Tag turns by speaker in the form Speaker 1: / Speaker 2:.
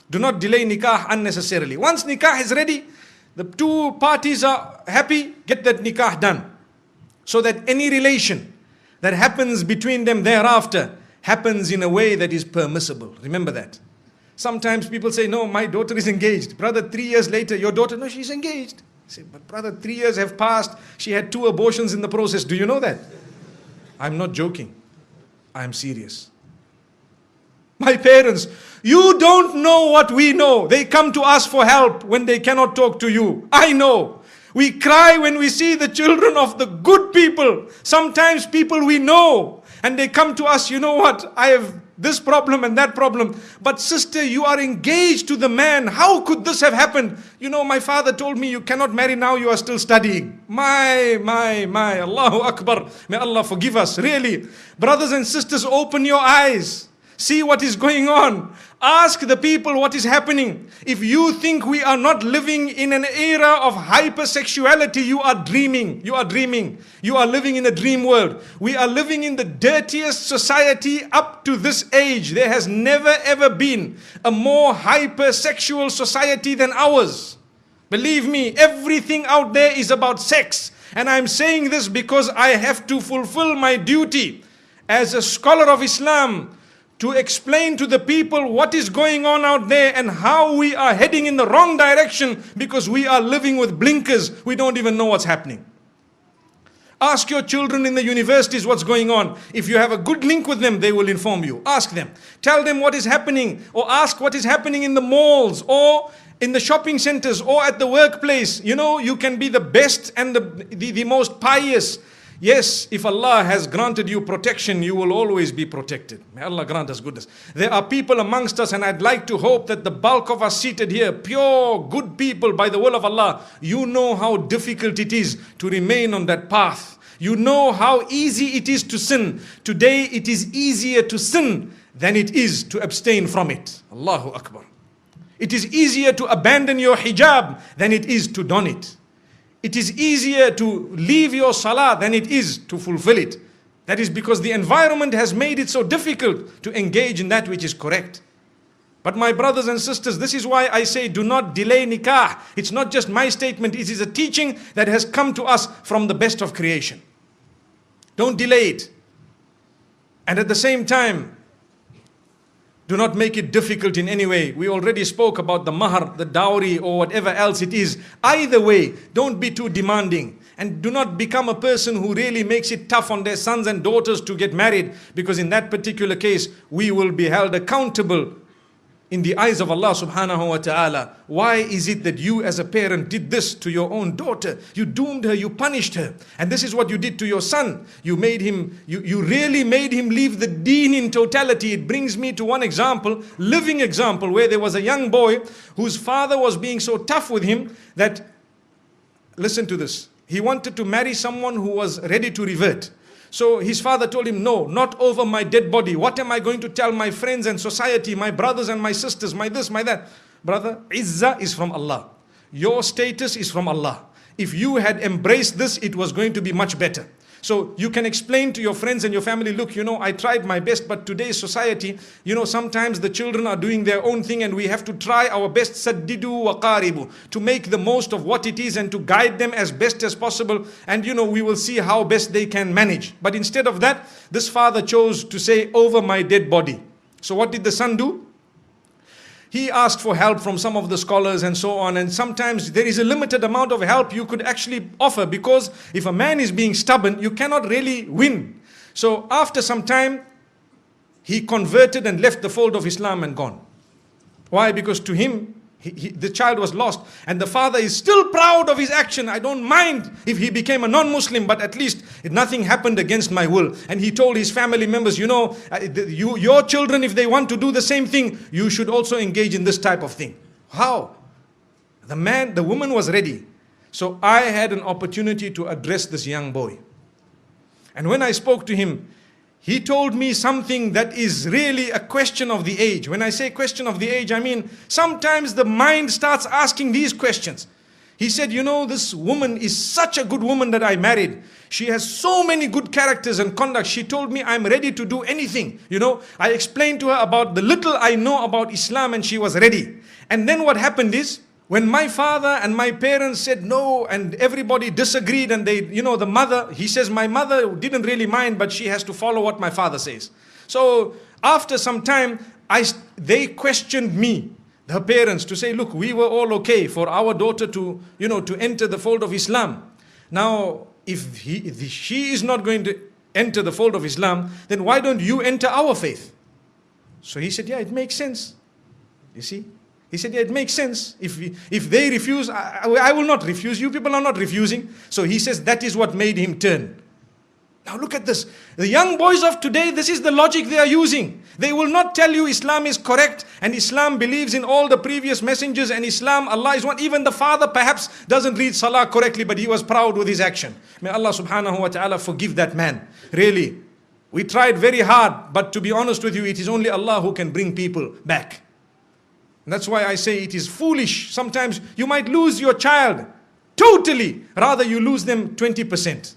Speaker 1: Do not delay nikah unnecessarily. Once nikah is ready, the two parties are happy, get that nikah done. So that any relation that happens between them thereafter happens in a way that is permissible. Remember that. Sometimes people say, no, my daughter is engaged. Brother, 3 years later, your daughter, no, she's engaged. I say, but brother, 3 years have passed. She had 2 abortions in the process. Do you know that? I'm not joking. I'm serious. My parents, you don't know what we know. They come to us for help when they cannot talk to you. I know. We cry when we see the children of the good people. Sometimes people we know. And they come to us, you know what, I have this problem and that problem. But sister, you are engaged to the man. How could this have happened? You know, my father told me you cannot marry now, you are still studying. My, Allahu Akbar. May Allah forgive us, really. Brothers and sisters, open your eyes. See what is going on. Ask the people what is happening. If you think we are not living in an era of hypersexuality, you are dreaming. You are dreaming. You are living in a dream world. We are living in the dirtiest society up to this age. There has never ever been a more hypersexual society than ours. Believe me, everything out there is about sex. And I'm saying this because I have to fulfill my duty as a scholar of Islam, to explain to the people what is going on out there and how we are heading in the wrong direction because we are living with blinkers. We don't even know what's happening. Ask your children in the universities what's going on. If you have a good link with them, they will inform you. Ask them. Tell them what is happening, or ask what is happening in the malls or in the shopping centers or at the workplace. You know, you can be the best and the most pious. Yes, if Allah has granted you protection, you will always be protected. May Allah grant us goodness. There are people amongst us, and I'd like to hope that the bulk of us seated here, pure, good people by the will of Allah, you know how difficult it is to remain on that path. You know how easy it is to sin. Today it is easier to sin than it is to abstain from it. Allahu Akbar. It is easier to abandon your hijab than it is to don it. It is easier to leave your salah than it is to fulfill it. That is because the environment has made it so difficult to engage in that which is correct. But my brothers and sisters, this is why I say do not delay nikah. It's not just my statement, it is a teaching that has come to us from the best of creation. Don't delay it. And at the same time, do not make it difficult in any way. We already spoke about the mahar, the dowry, or whatever else it is. Either way, don't be too demanding. And do not become a person who really makes it tough on their sons and daughters to get married. Because in that particular case, we will be held accountable in the eyes of Allah subhanahu wa ta'ala. Why is it that you as a parent did this to your own daughter? You doomed her, you punished her. And this is what you did to your son. You made him, you really made him leave the deen in totality. It brings me to one example, living example, where there was a young boy whose father was being so tough with him that, listen to this, he wanted to marry someone who was ready to revert. So his father told him, no, not over my dead body. What am I going to tell my friends and society, my brothers and my sisters, my this, my that? Brother, izzah is from Allah. Your status is from Allah. If you had embraced this, it was going to be much better. So you can explain to your friends and your family, look, you know, I tried my best, but today's society, you know, sometimes the children are doing their own thing and we have to try our best, saddidu wa qaribu, to make the most of what it is and to guide them as best as possible. And, you know, we will see how best they can manage. But instead of that, this father chose to say, over my dead body. So what did the son do? He asked for help from some of the scholars and so on, and sometimes there is a limited amount of help you could actually offer, because if a man is being stubborn, you cannot really win. So after some time, he converted and left the fold of Islam and gone. Why? Because to him, the child was lost, and the father is still proud of his action. I don't mind if he became a non-Muslim, but at least nothing happened against my will. And he told his family members, you know, your children, if they want to do the same thing, you should also engage in this type of thing. How? The woman was ready. So I had an opportunity to address this young boy. And when I spoke to him, he told me something that is really a question of the age. When I say question of the age, I mean sometimes the mind starts asking these questions. He said, you know, this woman is such a good woman that I married. She has so many good characters and conduct. She told me I'm ready to do anything. You know, I explained to her about the little I know about Islam and she was ready. And then what happened is, when my father and my parents said no and everybody disagreed and they, you know, the mother, he says my mother didn't really mind, but she has to follow what my father says. So after some time, they questioned me, her parents, to say, look, we were all okay for our daughter to, you know, to enter the fold of Islam. Now, if she is not going to enter the fold of Islam, then why don't you enter our faith? So he said, yeah, it makes sense. You see? He said, yeah, it makes sense. If they refuse, I will not refuse. You people are not refusing. So he says that is what made him turn. Now look at this. The young boys of today, this is the logic they are using. They will not tell you Islam is correct and Islam believes in all the previous messengers and Islam, Allah is one. Even the father perhaps doesn't read Salah correctly, but he was proud with his action. May Allah subhanahu wa ta'ala forgive that man. Really. We tried very hard, but to be honest with you, it is only Allah who can bring people back. And that's why I say it is foolish. Sometimes you might lose your child totally. Rather you lose them 20%.